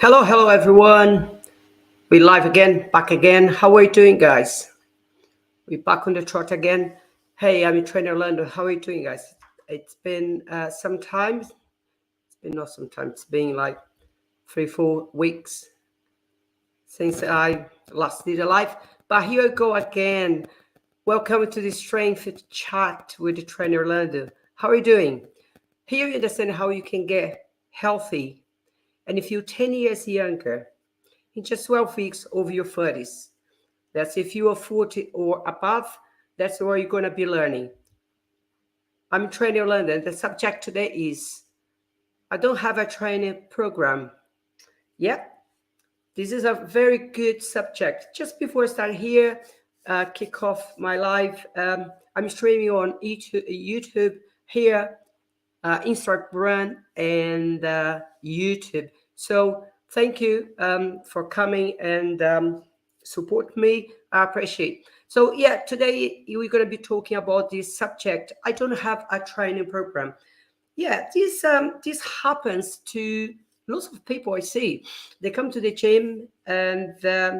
Hello everyone. We're live again, back again. How are you doing, guys? We're back on the trot again. Hey, I'm your trainer Lando. How are you doing, guys? It's been some time. It's been not some time. It's been like 3-4 weeks since I last did a live. But here we go again. Welcome to this Strength Chat with the trainer Lando. How are you doing? Here you understand how you can get healthy. And if you're 10 years younger, in just 12 weeks over your 30s. That's if you are 40 or above, that's where you're going to be learning. I'm training London. The subject today is, I don't have a training program. Yeah, this is a very good subject. Just before I start here, kick off my live, I'm streaming on YouTube here, Instagram, and YouTube. So thank you for coming and support me. I appreciate. So yeah, today we're going to be talking about this subject. I don't have a training program. Yeah, this happens to lots of people I see. They come to the gym, and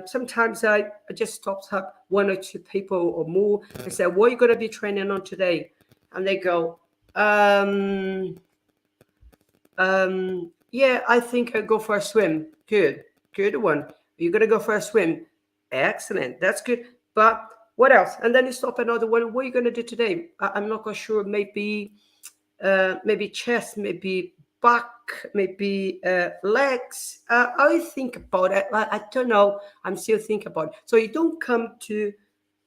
sometimes I just stop up one or two people or more and say, "What are you going to be training on today?" And they go, yeah, I think I'll go for a swim. Good one. You're gonna go for a swim. Excellent. That's good. But what else? And then you stop another one. What are you gonna do today? I'm not quite sure. Maybe chest, maybe back, maybe legs. I think about it. I don't know. I'm still thinking about it. So you don't come to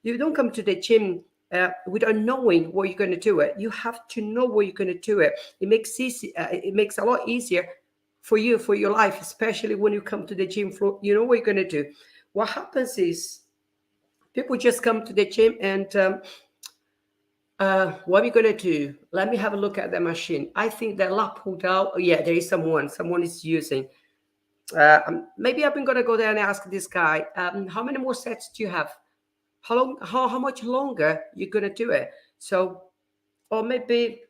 the gym without knowing what you're going to do it. You have to know what you're going to do it. It makes a lot easier for you, for your life, especially when you come to the gym floor. You know what you're going to do. What happens is people just come to the gym and what are we going to do? Let me have a look at the machine. I think the lap pulled out. Oh, yeah, there is someone is using. Maybe I'm going to go there and ask this guy, how many more sets do you have? How much longer you're gonna do it? So, or maybe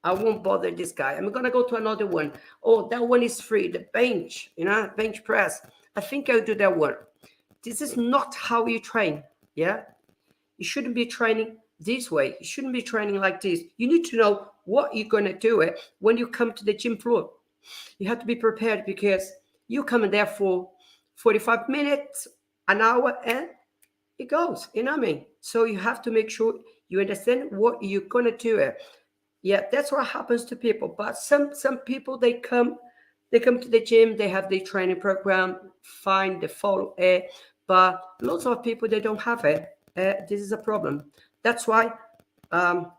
I won't bother this guy. I'm gonna go to another one. Oh, that one is free. The bench, bench press. I think I'll do that one. This is not how you train. Yeah, you shouldn't be training this way. You shouldn't be training like this. You need to know what you're gonna do it when you come to the gym floor. You have to be prepared because you come in there for 45 minutes, an hour, and it goes, you know what I mean? So you have to make sure you understand what you're gonna do it. Yeah, that's what happens to people. But some people they come to the gym, they have their training program, fine, they follow it. But lots of people they don't have it. This is a problem. That's why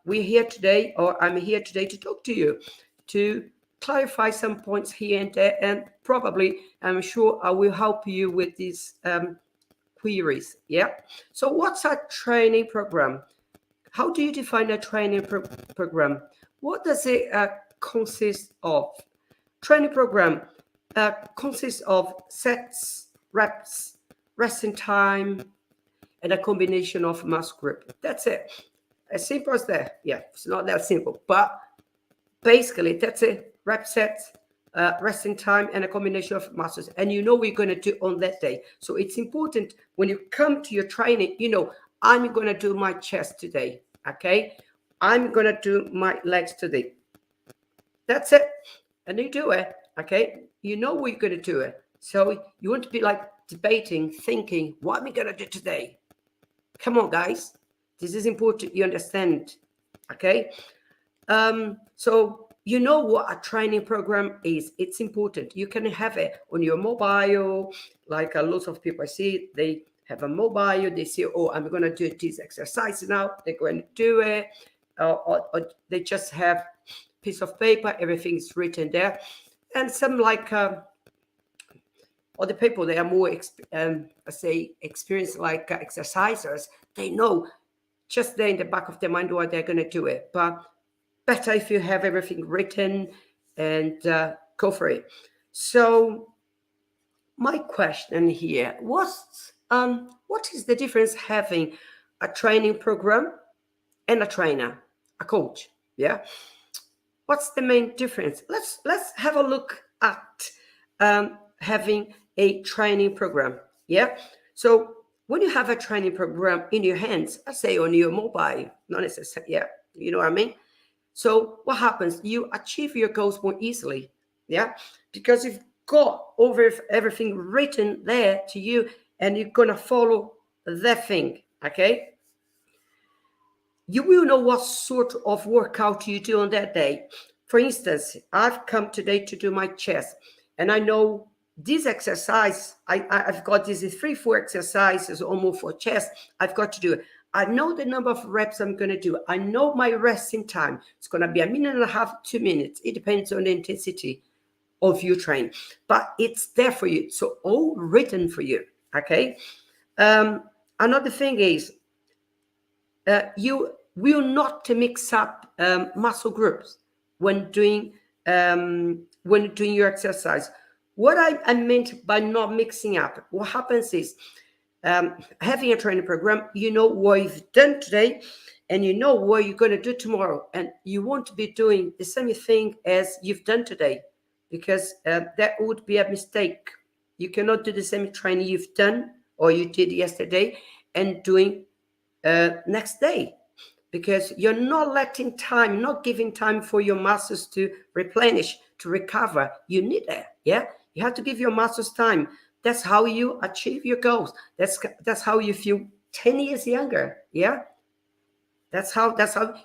we're here today, or I'm here today to talk to you, to clarify some points here and there, and probably I'm sure I will help you with these queries. Yeah. So what's a training program? How do you define a training program? What does it consist of? Training program consists of sets, reps, resting time, and a combination of muscle group. That's it. As simple as that. Yeah, it's not that simple, but basically that's it. Rep sets, resting time, and a combination of muscles, and you know what you're going to do on that day. So it's important when you come to your training, I'm going to do my chest today. Okay, I'm going to do my legs today. That's it. And you do it. Okay, you know what you're going to do it. So you want to be like debating, thinking, what am I going to do today? Come on, guys, this is important you understand. Okay, so you know what a training program is. It's important. You can have it on your mobile. Like a lot of people I see, they have a mobile. They say, oh, I'm going to do this exercise now. They're going to do it. Or they just have a piece of paper. Everything is written there. And some like other people, they are more, experienced like exercisers. They know just there in the back of their mind what they're going to do it. But better if you have everything written and go for it. So my question here was, what is the difference having a training program and a trainer, a coach? Yeah. What's the main difference? Let's have a look at having a training program. Yeah. So when you have a training program in your hands, let's say on your mobile, not necessarily, yeah, you know what I mean? So what happens? You achieve your goals more easily. Yeah. Because you've got over everything written there to you, and you're gonna follow that thing. Okay. You will know what sort of workout you do on that day. For instance, I've come today to do my chest, and I know this exercise, I've got these 3, 4 exercises or more for chest, I've got to do it. I know the number of reps I'm going to do. I know my resting time. It's going to be 1.5 to 2 minutes. It depends on the intensity of your train, but it's there for you. So all written for you. Okay. Another thing is, you will not mix up muscle groups when doing your exercise. What I meant by not mixing up, what happens is, having a training program, you know what you've done today, and you know what you're going to do tomorrow, and you won't be doing the same thing as you've done today, because that would be a mistake. You cannot do the same training you've done or you did yesterday and doing next day, because you're not letting time, not giving time for your muscles to replenish, to recover. You need that. Yeah, you have to give your muscles time. That's how you achieve your goals. That's how you feel 10 years younger. Yeah, that's how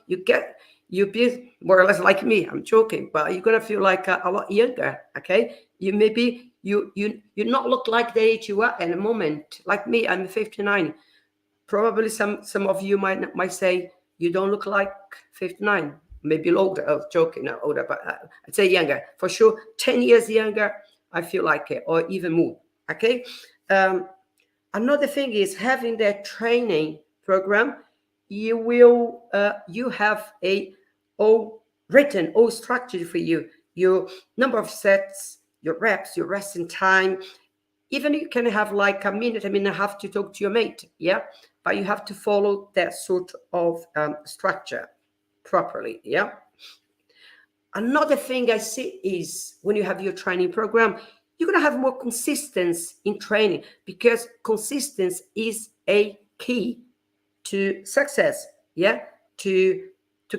you be more or less like me. I'm joking, but you're gonna feel like a lot younger. Okay, you maybe you not look like the age you are at the moment. Like me, I'm 59. Probably some of you might say you don't look like 59, maybe older. Oh, joking, not older, but I'd say younger for sure. 10 years younger, I feel like it, or even more. Okay. Another thing is, having that training program, you have a all written, all structured for you. Your number of sets, your reps, your resting time. Even you can have like a minute, 1.5 minutes to talk to your mate. Yeah, but you have to follow that sort of structure properly. Yeah. Another thing I see is, when you have your training program, you're going to have more consistency in training, because consistency is a key to success. Yeah. To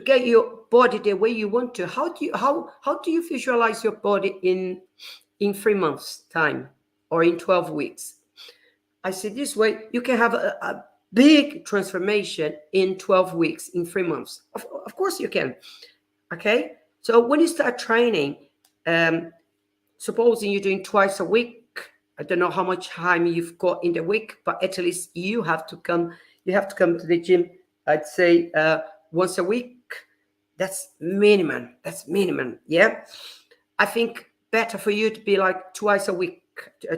get your body the way you want to. How do you visualize your body in 3 months time, or in 12 weeks? I see this way, you can have a big transformation in 12 weeks, in 3 months. Of course you can. Okay. So when you start training, supposing you're doing twice a week, I don't know how much time you've got in the week, but at least you have to come to the gym, I'd say once a week. That's minimum. Yeah. I think better for you to be like twice a week,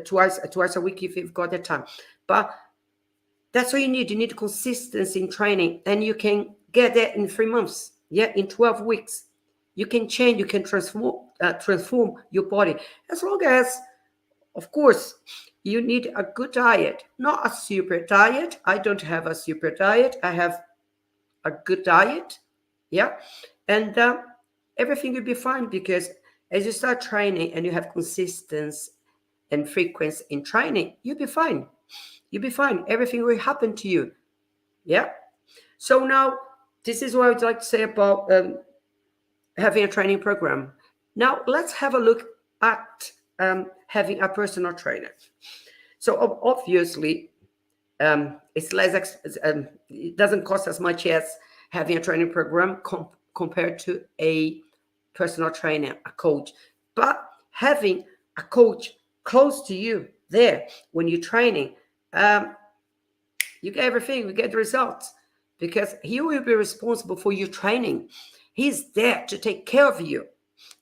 twice a week if you've got the time. But that's what you need. You need consistency in training, and you can get that in 3 months. Yeah, in 12 weeks, you can change. You can transform your body, as long as, of course, you need a good diet, not a super diet. I don't have a super diet. I have a good diet. Yeah, and everything will be fine, because as you start training and you have consistency and frequency in training, you'll be fine. Everything will happen to you. Yeah. So now, this is what I would like to say about having a training program. Now let's have a look at having a personal trainer. So obviously, it's less. It doesn't cost as much as having a training program compared to a personal trainer, a coach. But having a coach close to you there when you're training, you get everything. You get the results, because he will be responsible for your training. He's there to take care of you.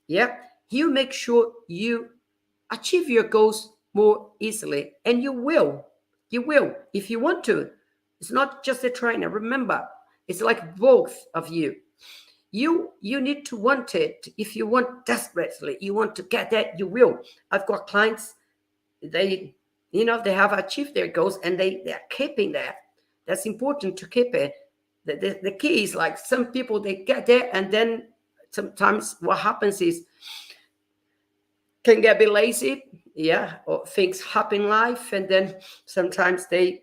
Yeah, he'll make sure you achieve your goals more easily, and you will. If you want to. It's not just a trainer. Remember, it's like both of you. You need to want it. If you want desperately, you want to get that, you will. I've got clients, they they have achieved their goals, and they're keeping that. That's important, to keep it. the key is like some people, they get there, and then sometimes what happens is can get a bit lazy, yeah, or things happen in life, and then sometimes they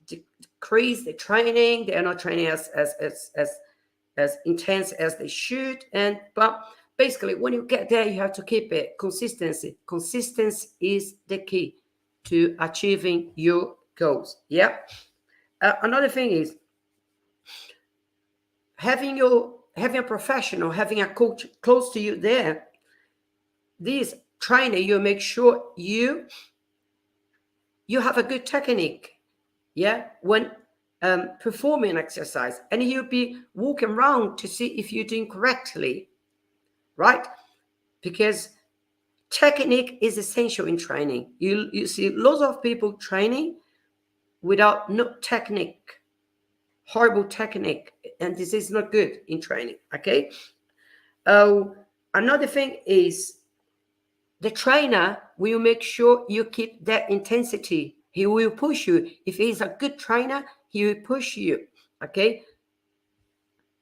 decrease the training. They are not training as intense as they should. And but basically, when you get there, you have to keep it consistency. Consistency is the key to achieving your goals. Yeah. Another thing is having a professional, having a coach close to you there. This trainer, you make sure you have a good technique, yeah, when performing exercise, and you'll be walking around to see if you're doing correctly, right? Because technique is essential in training. You see lots of people training without no technique, horrible technique, and this is not good in training. Okay. Another thing is the trainer will make sure you keep that intensity. He will push you. If he's a good trainer, he will push you. Okay.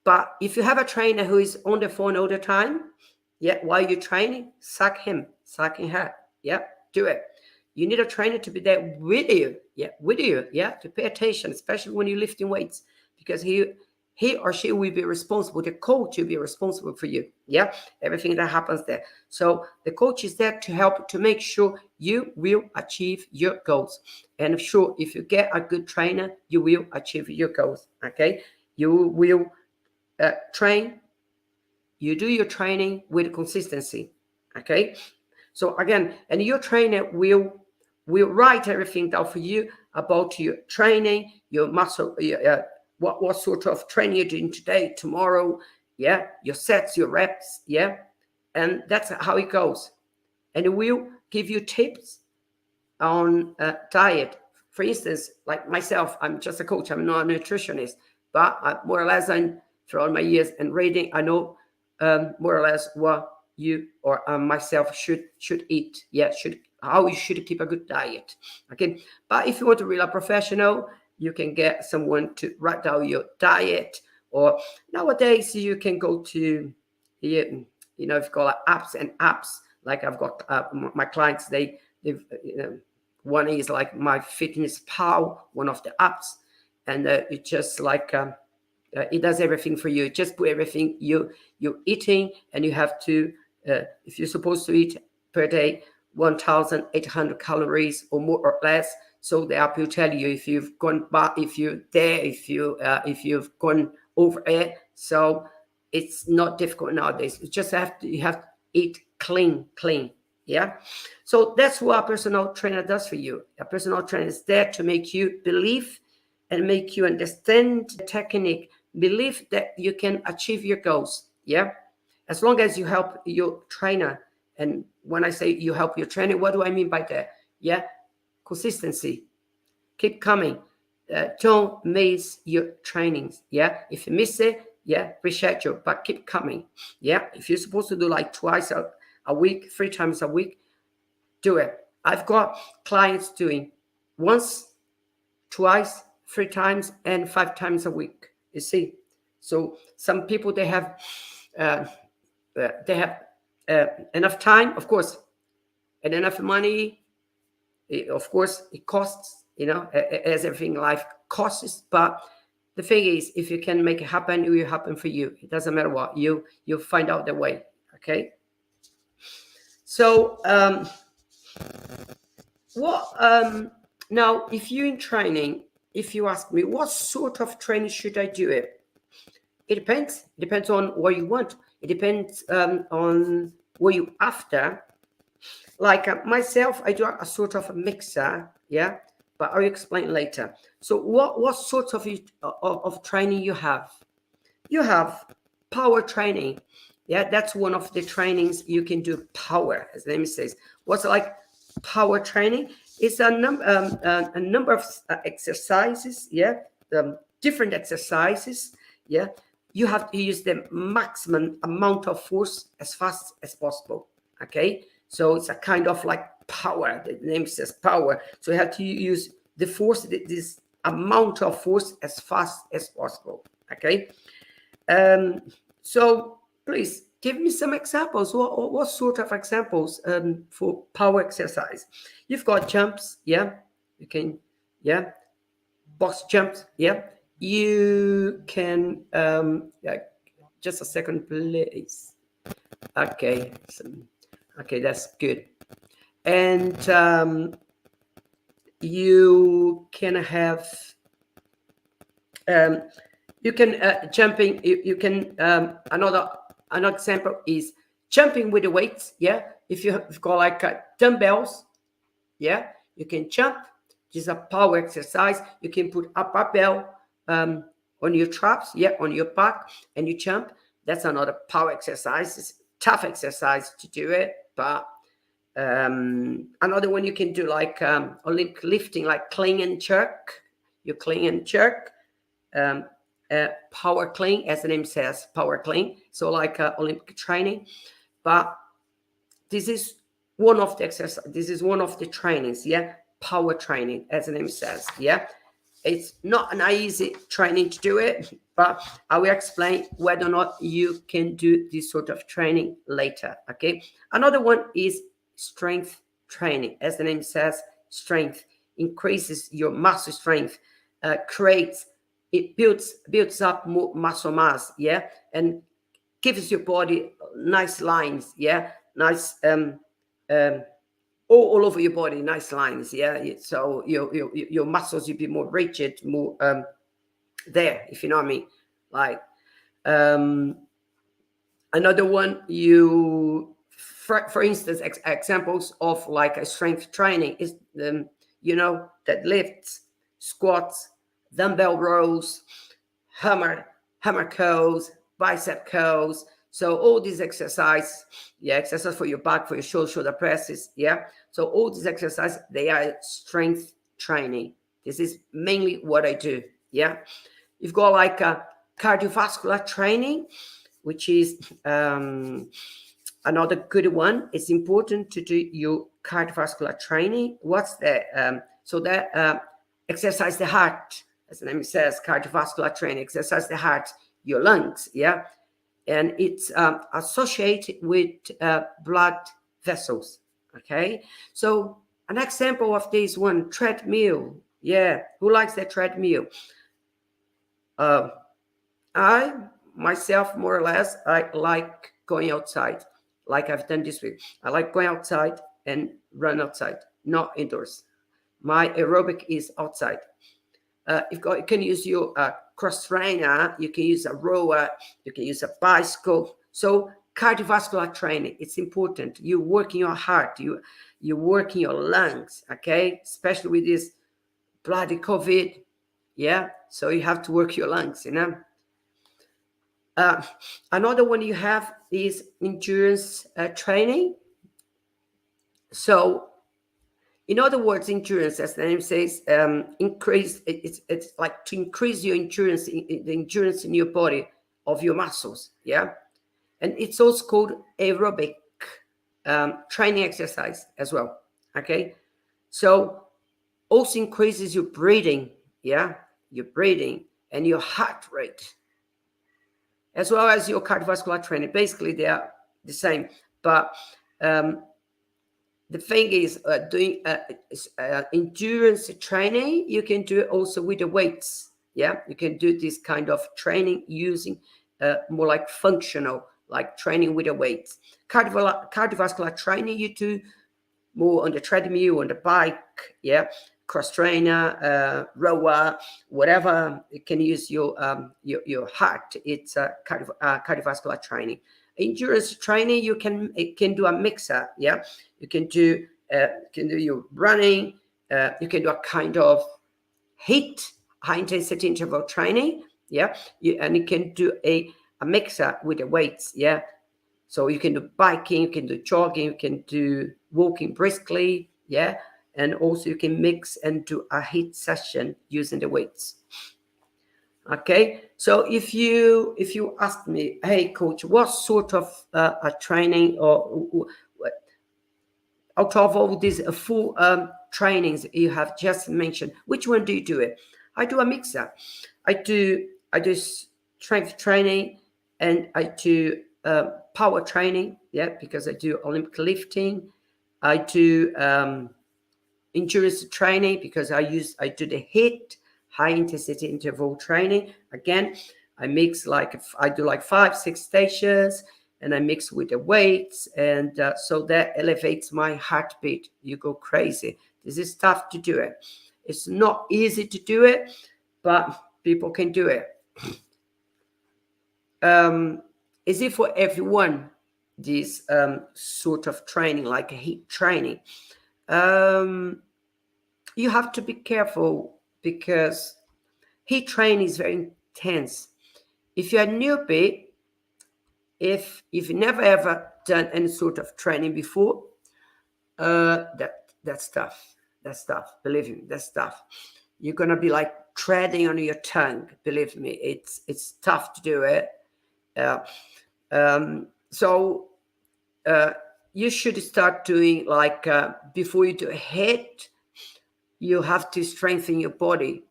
But if you have a trainer who is on the phone all the time, yeah, while you're training, sack him, sacking her. Yeah, do it. You need a trainer to be there with you. Yeah, with you. Yeah, to pay attention, especially when you're lifting weights, because he or she will be responsible. The coach will be responsible for you. Yeah, everything that happens there. So the coach is there to help to make sure you will achieve your goals. And sure, if you get a good trainer, you will achieve your goals. Okay, you will train. You do your training with consistency. Okay, so again, and your trainer will write everything down for you about your training, your muscle, what sort of training you're doing today, tomorrow, yeah, your sets, your reps, yeah, and that's how it goes. And it will give you tips on diet. For instance, like myself, I'm just a coach, I'm not a nutritionist, but more or less, throughout my years and reading, I know more or less what you or myself should eat. Yeah, how you should keep a good diet. Okay, but if you want to really a professional, you can get someone to write down your diet, or nowadays you can go to if you call it apps and apps. Like I've got my clients, they've one is like My Fitness Pal, one of the apps, and it's just like it does everything for you. Just put everything you're eating, and you have to if you're supposed to eat per day 1,800 calories or more or less. So the app will tell you if you've gone back, if you've gone over it. So it's not difficult nowadays. You just have to eat clean. Yeah. So that's what a personal trainer does for you. A personal trainer is there to make you believe and make you understand the technique, believe that you can achieve your goals. Yeah. As long as you help your trainer. And when I say you help your trainer, what do I mean by that? Yeah. Consistency. Keep coming. Don't miss your trainings. Yeah. If you miss it, yeah, reschedule, but keep coming. Yeah. If you're supposed to do like twice a week, 3 times a week, do it. I've got clients doing once, twice, 3 times, and 5 times a week. You see, so some people they have enough time, of course, and enough money. Of course, it costs. As everything in life costs. But the thing is, if you can make it happen, it will happen for you. It doesn't matter what you'll find out the way. Okay. So now, if you're in training, if you ask me what sort of training should I do it depends. It depends on what you want. It depends on what you're after. Like myself, I do a sort of a mixer, yeah, but I'll explain later. So what sort of training you have? You have power training. Yeah, that's one of the trainings you can do. Power, as the name says. What's like power training? It's a number of exercises. Yeah, different exercises. Yeah, you have to use the maximum amount of force as fast as possible. Okay, so it's a kind of like power. The name says power. So you have to use the force, this amount of force as fast as possible. Okay. Um, so please give me some examples. What sort of examples for power exercise? You've got jumps, yeah. You can, yeah, box jumps, yeah. You can, yeah, just a second, please. Okay, okay, that's good. And you can have, um, you can jumping. You can another example is jumping with the weights. Yeah, if you've got like dumbbells, yeah, you can jump. This is a power exercise. You can put a barbell on your traps, yeah, on your back, and you jump. That's another power exercise. It's tough exercise to do it, but another one you can do like Olympic lifting, like clean and jerk. You clean and jerk. Um, power clean, as the name says, power clean. So like Olympic training, but this is one of the exercise. This is one of the trainings. Yeah, power training, as the name says. Yeah, it's not an easy training to do it, but I will explain whether or not you can do this sort of training later. Okay. Another one is strength training. As the name says, strength increases your muscle strength, creates it builds up more muscle mass, yeah, and gives your body nice lines, yeah, nice um all over your body, nice lines, yeah. So your muscles will be more rigid, more there, if you know what I mean. Like um another one, you for instance, examples of like a strength training is that lifts, squats, dumbbell rows, hammer hammer curls, bicep curls. So all these exercises, yeah, exercise for your back, for your shoulder presses, yeah. So all these exercises, they are strength training. This is mainly what I do, yeah. You've got like a cardiovascular training, which is another good one. It's important to do your cardiovascular training. What's that? So that exercise the heart, as the name says, cardiovascular training, exercise the heart, your lungs, yeah? And it's associated with blood vessels, okay? So an example of this one, treadmill. Yeah, who likes the treadmill? Uh, I myself, more or less, I like going outside, like I've done this week. I like going outside and run outside, not indoors. My aerobic is outside. You can use your cross trainer, you can use a rower, you can use a bicycle. So cardiovascular training, it's important. You work in your heart, you work in your lungs, okay? Especially with this bloody COVID, yeah? So you have to work your lungs, you know? Another one you have is endurance training. So, in other words, endurance, as the name says, it's like to increase your endurance, the endurance in your body of your muscles, yeah. And it's also called aerobic training exercise as well. Okay, so also increases your breathing, yeah, your breathing and your heart rate, as well as your cardiovascular training. Basically, they are the same, but the thing is, doing endurance training, you can do it also with the weights. Yeah, you can do this kind of training using more like functional, like training with the weights. Cardiovascular training, you do more on the treadmill, on the bike, yeah, cross trainer, rower, whatever. You can use your heart. It's cardiovascular training. Endurance training, you can do a mixer, yeah. You can do your running. You can do a kind of high intensity interval training, yeah. And you can do a mixer with the weights, yeah. So you can do biking, you can do jogging, you can do walking briskly, yeah. And also you can mix and do a HIIT session using the weights. Okay, so if you ask me, hey coach, what sort of a training or out of all these full trainings you have just mentioned, which one do you do it? I do a mixer. I do strength training, and I do power training, yeah, because I do Olympic lifting. I do endurance training because I do the HIIT, high intensity interval training. Again, I do like 5-6 stations, and I mix with the weights, and so that elevates my heartbeat. You go crazy. This is tough to do it. It's not easy to do it, but people can do it. Is it for everyone? This sort of training, like a HIIT training. Um, you have to be careful because HIIT training is very intense. If you're a newbie, if you've never ever done any sort of training before, that's tough. That's tough. Believe me, that's tough. You're gonna be like treading on your tongue. Believe me, it's tough to do it. Uh, so you should start doing like before you do a HIIT, you have to strengthen your body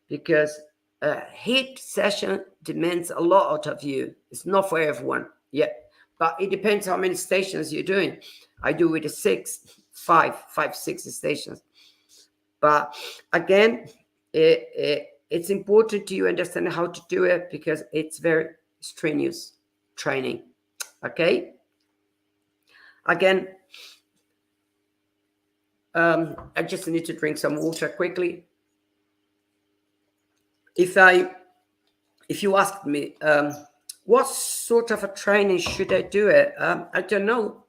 because a HIIT session demands a lot out of you. It's not for everyone, yeah, but it depends how many stations you're doing. I do with a 6 stations. But again, it's important to you understand how to do it because it's very strenuous training. Okay. Again, I just need to drink some water quickly. If you asked me what sort of a training should I do it, I don't know.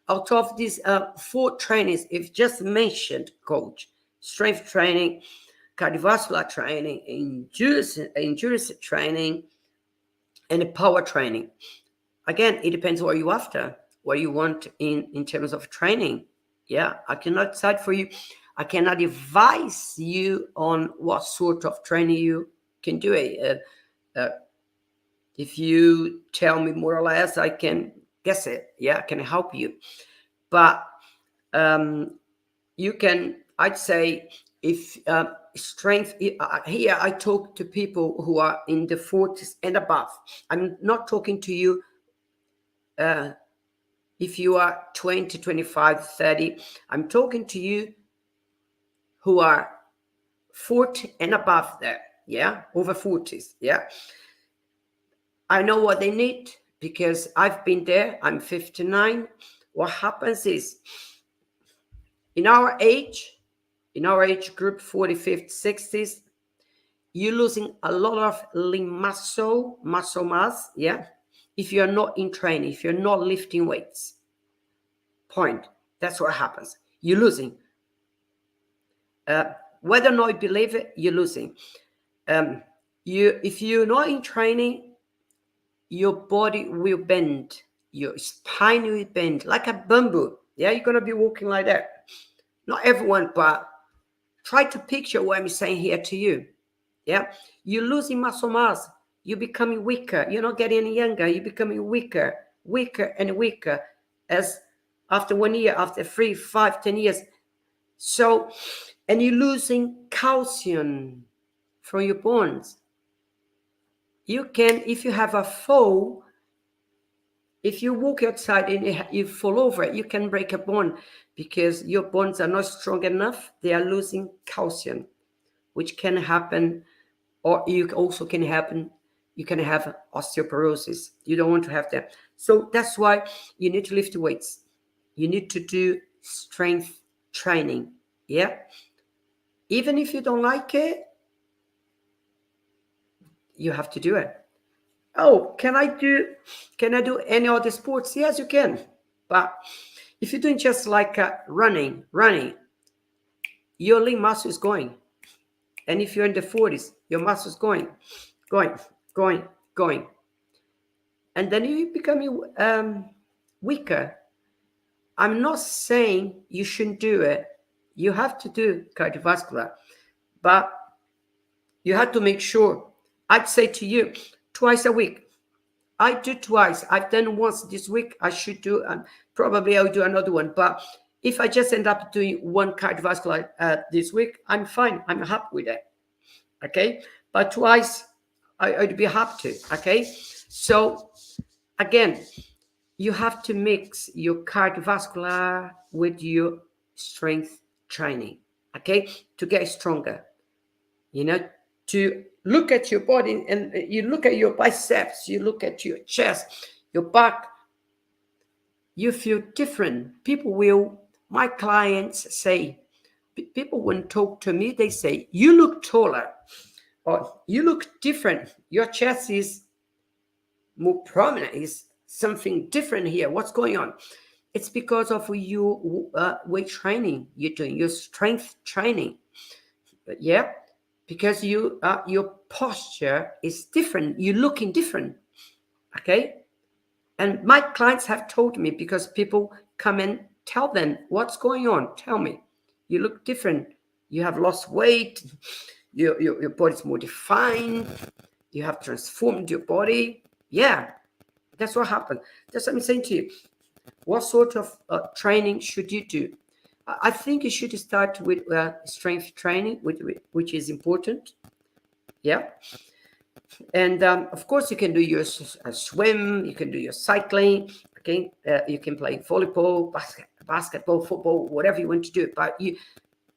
Out of these 4 trainings, if just mentioned, coach, strength training, cardiovascular training, endurance training, and power training. Again, it depends what you're after, what you want in terms of training. Yeah, I cannot decide for you. I cannot advise you on what sort of training you can do. If you tell me more or less, I can guess it. Yeah, I can help you. But you can, I'd say, if strength, here I talk to people who are in the 40s and above. I'm not talking to you if you are 20, 25, 30. I'm talking to you who are 40 and above there, yeah, over 40s, yeah. I know what they need because I've been there. I'm 59. What happens is in our age group, 45th, 60s, you're losing a lot of lean muscle mass, yeah, if you're not in training, if you're not lifting weights. Point. That's what happens. You're losing. Whether or not you believe it, you're losing. If you're not in training, your body will bend, your spine will bend like a bamboo. Yeah, you're gonna be walking like that. Not everyone, but try to picture what I'm saying here to you. Yeah, you're losing muscle mass, you're becoming weaker, you're not getting any younger, you're becoming weaker and weaker as after 1 year, after 3, 5, 10 years. So, and you're losing calcium from your bones. You can, if you have a fall, if you walk outside and you fall over, you can break a bone because your bones are not strong enough. They are losing calcium, which can happen, or you also can happen. You can have osteoporosis. You don't want to have that. So that's why you need to lift weights. You need to do strength training. Yeah. Even if you don't like it, you have to do it. Oh, can I do any other sports? Yes, you can. But if you're doing just like running, your lean muscle is going. And if you're in the 40s, your muscle is going. And then you become weaker. I'm not saying you shouldn't do it. You have to do cardiovascular. But you have to make sure. I'd say to you, twice a week. I do twice. I've done once this week. I should do, probably I'll do another one. But if I just end up doing one cardiovascular this week, I'm fine. I'm happy with it. Okay. But twice I'd be happy to. Okay, so again, you have to mix your cardiovascular with your strength training. Okay, to get stronger. You know, to look at your body, and you look at your biceps, you look at your chest, your back, you feel different. My clients say, people when talk to me, they say, you look taller, or you look different. Your chest is more prominent, is something different here. What's going on? It's because of your weight training you're doing, your strength training. Yeah, because your posture is different. You're looking different. Okay, and my clients have told me, because people come and tell them what's going on. Tell me, you look different. You have lost weight. Your body's more defined. You have transformed your body. Yeah, that's what happened. That's what I'm saying to you. What sort of training should you do? I think you should start with strength training, which is important. Yeah. And of course, you can do your swim, you can do your cycling, okay? You can play volleyball, basketball, football, whatever you want to do. But you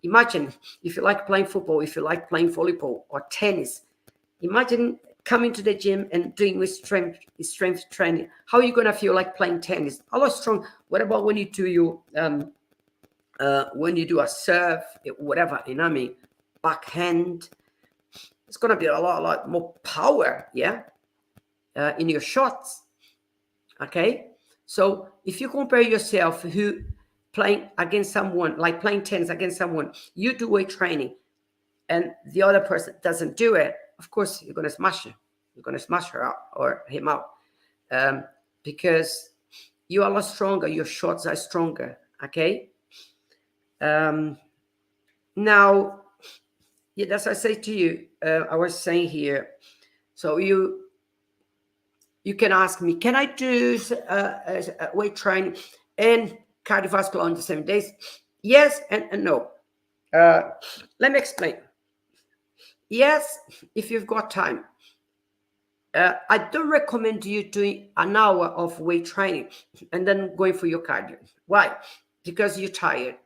imagine, if you like playing football, if you like playing volleyball or tennis, imagine coming to the gym and doing with strength training. How are you gonna feel like playing tennis? A lot strong. What about when you do your when you do a serve, whatever, you know what I mean, backhand? It's gonna be a lot more power, yeah, in your shots. Okay, so if you compare yourself who playing against someone, like playing tennis against someone, you do weight training, and the other person doesn't do it, of course you're gonna smash her. You're gonna smash her out or him out, because you are a lot stronger. Your shots are stronger. Okay. Now, yeah, that's what I say to you. I was saying here. So you can ask me, can I do weight training and cardiovascular on the same days? Yes and no. Let me explain. Yes, if you've got time. I don't recommend you doing an hour of weight training and then going for your cardio. Why? Because you're tired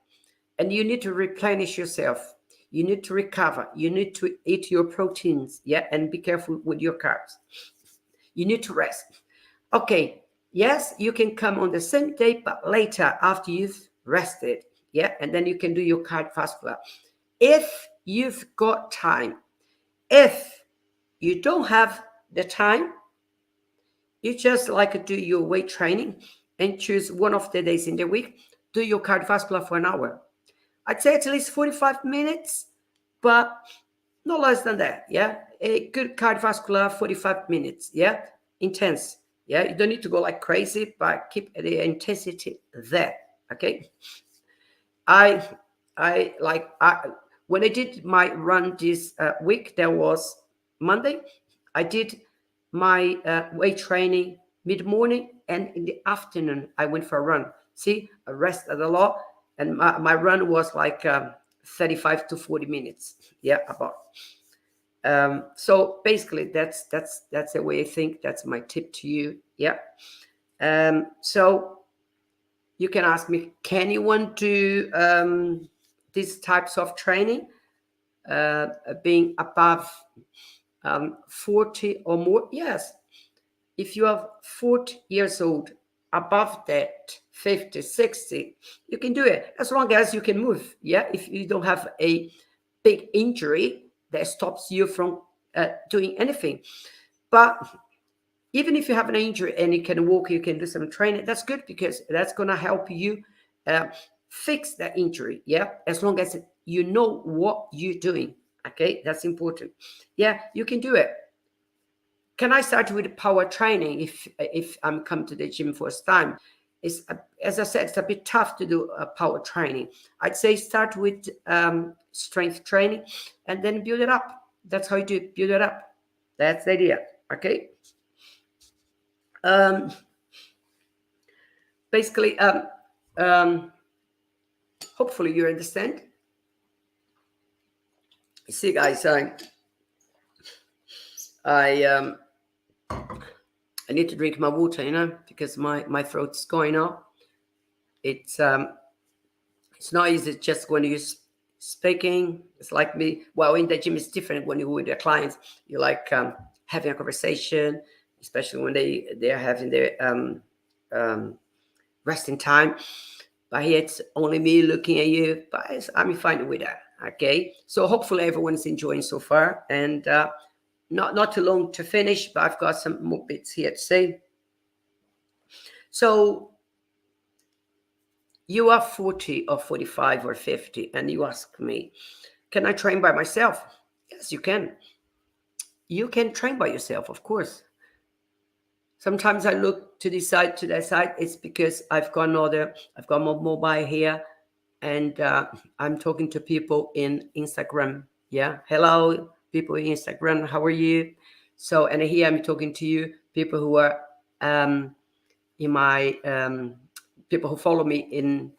and you need to replenish yourself. You need to recover. You need to eat your proteins, yeah, and be careful with your carbs. You need to rest. Okay, yes, you can come on the same day, but later after you've rested, yeah, and then you can do your cardiovascular. If you've got time, if you don't have the time, you just like do your weight training and choose one of the days in the week, do your cardiovascular for an hour. I'd say at least 45 minutes, but no less than that. Yeah, a good cardiovascular 45 minutes. Yeah, intense. Yeah, you don't need to go like crazy, but keep the intensity there. Okay. I when I did my run this week, there was Monday. I did my weight training mid morning, and in the afternoon I went for a run. See, I rested a lot, and my run was like 35 to 40 minutes. Yeah, about. So basically, that's the way I think. That's my tip to you. Yeah. So you can ask me, can anyone do these types of training being above 40 or more? Yes. If you are 40 years old, above that, 50, 60, you can do it as long as you can move. Yeah. If you don't have a big injury that stops you from doing anything. But even if you have an injury and you can walk, you can do some training, that's good, because that's going to help you fix that injury. Yeah, as long as you know what you're doing. Okay, that's important. Yeah, you can do it. Can I start with power training if I'm come to the gym first time? It's as I said, it's a bit tough to do a power training. I'd say start with strength training and then build it up. That's how you do it. Build it up. That's the idea. Okay. Um, Basically, hopefully you understand. See, guys, I I need to drink my water, because my throat's going up. It's it's not easy just when you're speaking. It's like me. Well, in the gym, it's different when you're with your clients. You like having a conversation, especially when they are having their um, resting time. But here it's only me looking at you. But I'm fine with that. Okay. So hopefully everyone's enjoying so far, and not too long to finish. But I've got some more bits here to say. So you are 40 or 45 or 50, and you ask me, can I train by myself? Yes, you can. You can train by yourself, of course. Sometimes I look to this side, to that side. It's because I've got my mobile here, and I'm talking to people in Instagram. Yeah, hello, people in Instagram. How are you? So, and here I'm talking to you, people who are in my people who follow me in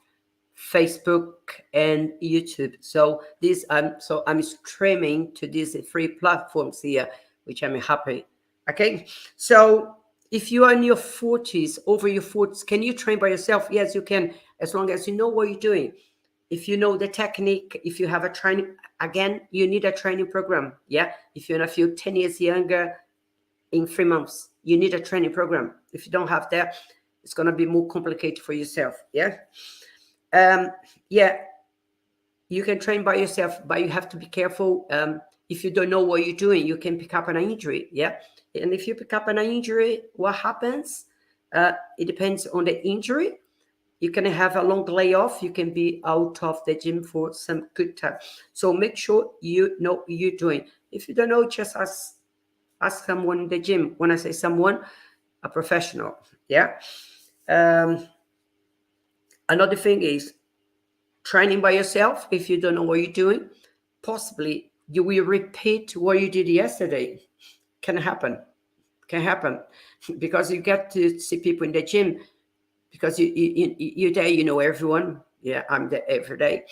Facebook and YouTube. So I'm streaming to these three platforms here, which I'm happy. Okay. So if you are in your 40s, over your 40s, can you train by yourself? Yes, you can, as long as you know what you're doing. If you know the technique, if you have a training, again, you need a training program. Yeah. If you're in a few 10 years younger, in 3 months, you need a training program. If you don't have that, it's going to be more complicated for yourself. Yeah. Yeah, you can train by yourself, but you have to be careful. If you don't know what you're doing, you can pick up an injury. Yeah, and if you pick up an injury, what happens? It depends on the injury. You can have a long layoff. You can be out of the gym for some good time. So make sure you know what you're doing. If you don't know, just ask someone in the gym. When I say someone, a professional. Yeah. Another thing is training by yourself. If you don't know what you're doing, possibly you will repeat what you did yesterday. Can happen. Because you get to see people in the gym, because you're there, you know everyone. Yeah, I'm there every day,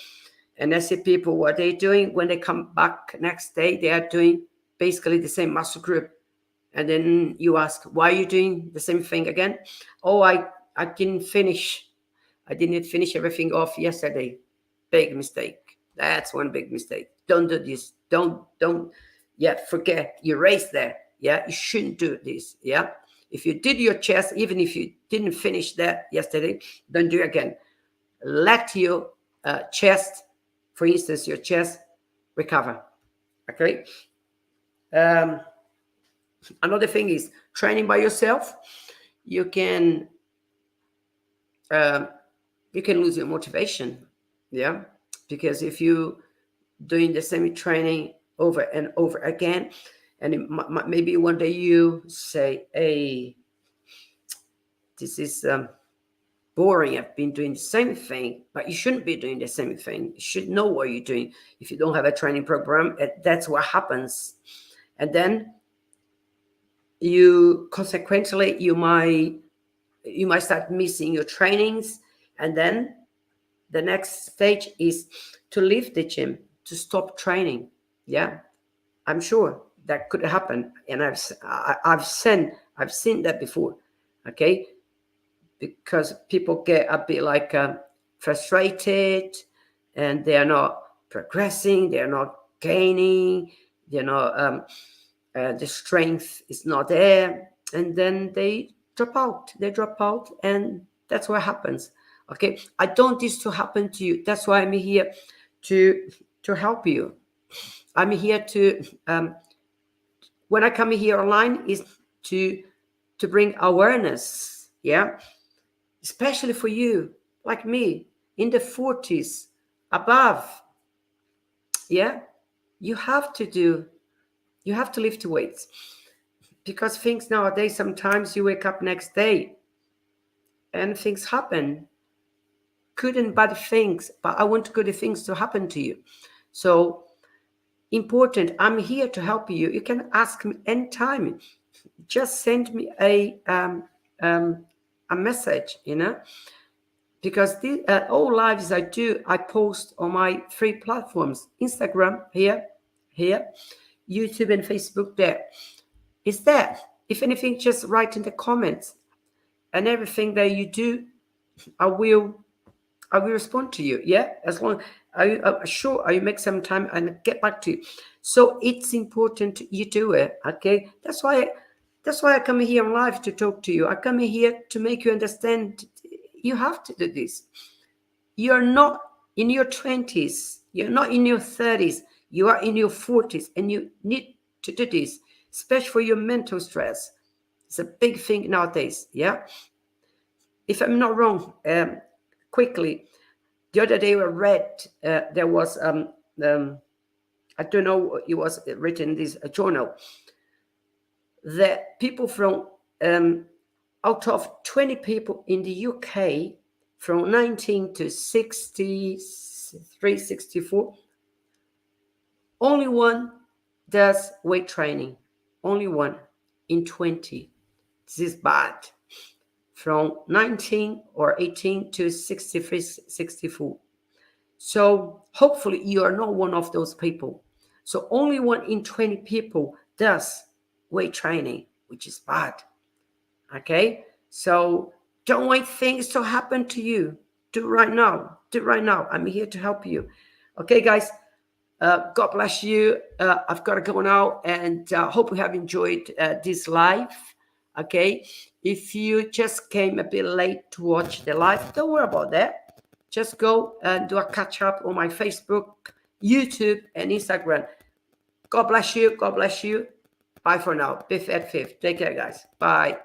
and I see people what they're doing. When they come back next day, they are doing basically the same muscle group. And then you ask, why are you doing the same thing again? Oh, I didn't finish. I didn't finish everything off yesterday. Big mistake. That's one big mistake. Don't do this. Don't. Yeah, forget. Erase that. Yeah, you shouldn't do this. Yeah. If you did your chest, even if you didn't finish that yesterday, don't do it again. Let your chest, for instance, your chest recover. Okay. Another thing is training by yourself. You can you can lose your motivation. Yeah, because if you doing the same training over and over again, and maybe one day you say, hey, this is boring, I've been doing the same thing. But you shouldn't be doing the same thing. You should know what you're doing. If you don't have a training program, that's what happens. And then you consequently you might start missing your trainings. And then the next stage is to leave the gym, to stop training. Yeah, I'm sure that could happen, and I've seen that before. Okay, because people get a bit like frustrated, and they are not progressing, they are not gaining, you know, the strength is not there, and then they drop out. And that's what happens. Okay, I don't want this to happen to you. That's why I'm here to help you. I'm here to when I come here online is to bring awareness. Yeah, especially for you like me in the 40s above. Yeah, you have to lift weights, because things nowadays, sometimes you wake up next day and things happen, good and bad things, but I want good things to happen to you. So important, I'm here to help you. You can ask me anytime. Just send me a message, because all lives I post on my 3 platforms: Instagram here, YouTube, and Facebook there. Is that. If anything, just write in the comments. And everything that you do, I will respond to you. Yeah, as long are you sure? Are you make some time and get back to you? So it's important you do it. Okay, that's why I come here on live to talk to you. I come here to make you understand. You have to do this. You're not in your 20s. You're not in your 30s. You are in your 40s, and you need to do this, especially for your mental stress. It's a big thing nowadays. Yeah. If I'm not wrong, quickly, the other day I read there was I don't know, it was written in this journal that people from out of 20 people in the UK from 19 to 63, 64, only one does weight training. Only one in 20. This is bad. From 19 or 18 to 63, 64. So hopefully you are not one of those people. So only 1 in 20 people does weight training, which is bad. Okay? So don't wait things to happen to you. Do it right now. Do it right now. I'm here to help you. Okay, guys? God bless you. I've got to go now, and hope you have enjoyed this live. Okay? If you just came a bit late to watch the live, don't worry about that. Just go and do a catch up on my Facebook, YouTube, and Instagram. God bless you. God bless you. Bye for now. Biff at Fifth. Take care, guys. Bye.